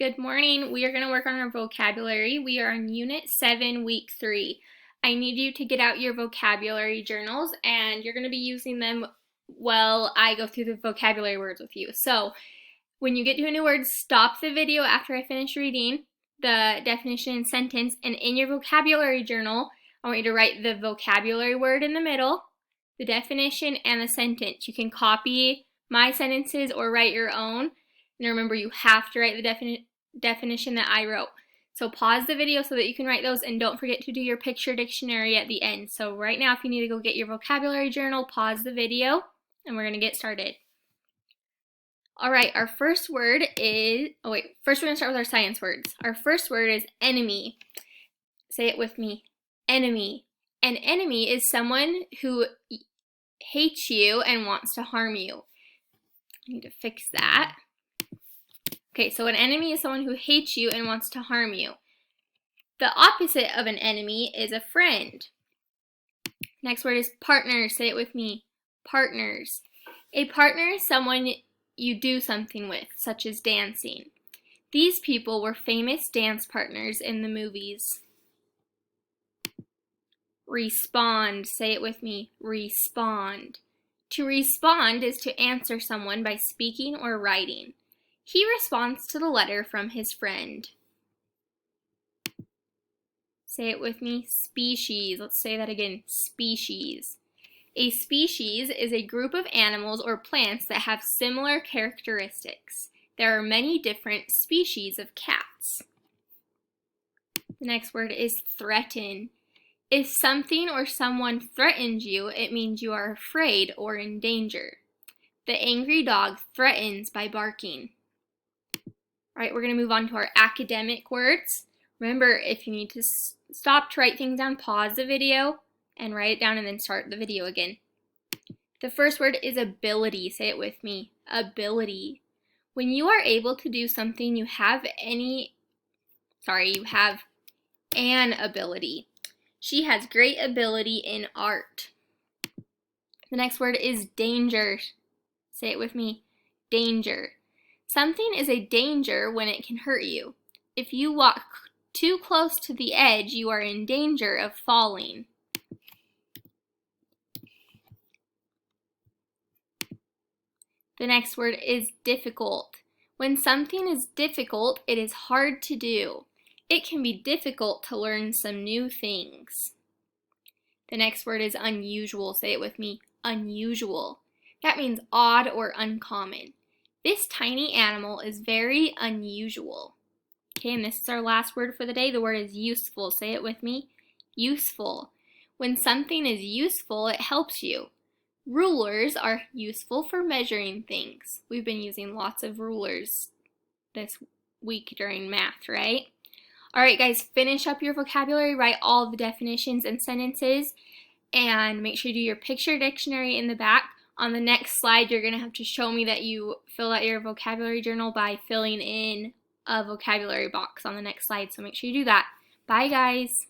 Good morning. We are going to work on our vocabulary. We are on Unit 7, Week 3. I need you to get out your vocabulary journals, and you're going to be using them while I go through the vocabulary words with you. So, when you get to a new word, stop the video after I finish reading the definition and sentence, and in your vocabulary journal, I want you to write the vocabulary word in the middle, the definition, and the sentence. You can copy my sentences or write your own. And remember, you have to write the definition that I wrote. So pause the video so that you can write those, and don't forget to do your picture dictionary at the end. So right now, if you need to go get your vocabulary journal, pause the video, and we're going to get started. All right, our first word is, first we're going to start with our science words. Our first word is enemy. Say it with me, enemy. An enemy is someone who hates you and wants to harm you. I need to fix that. Okay, so an enemy is someone who hates you and wants to harm you. The opposite of an enemy is a friend. Next word is partners. Say it with me, partners. A partner is someone you do something with, such as dancing. These people were famous dance partners in the movies. Respond. Say it with me, respond. To respond is to answer someone by speaking or writing. He responds to the letter from his friend. Say it with me, species. Let's say that again, species. A species is a group of animals or plants that have similar characteristics. There are many different species of cats. The next word is threaten. If something or someone threatens you, it means you are afraid or in danger. The angry dog threatens by barking. All right, we're going to move on to our academic words. Remember, if you need to stop to write things down, pause the video and write it down and then start the video again. The first word is ability. Say it with me, ability. When you are able to do something, you have an ability. She has great ability in art. The next word is danger. Say it with me, danger. Something is a danger when it can hurt you. If you walk too close to the edge, you are in danger of falling. The next word is difficult. When something is difficult, it is hard to do. It can be difficult to learn some new things. The next word is unusual. Say it with me, unusual. That means odd or uncommon. This tiny animal is very unusual. Okay, and this is our last word for the day. The word is useful. Say it with me, useful. When something is useful, it helps you. Rulers are useful for measuring things. We've been using lots of rulers this week during math, right? All right, guys, finish up your vocabulary, write all the definitions and sentences, and make sure you do your picture dictionary in the back. On the next slide, you're going to have to show me that you fill out your vocabulary journal by filling in a vocabulary box on the next slide, so make sure you do that. Bye, guys.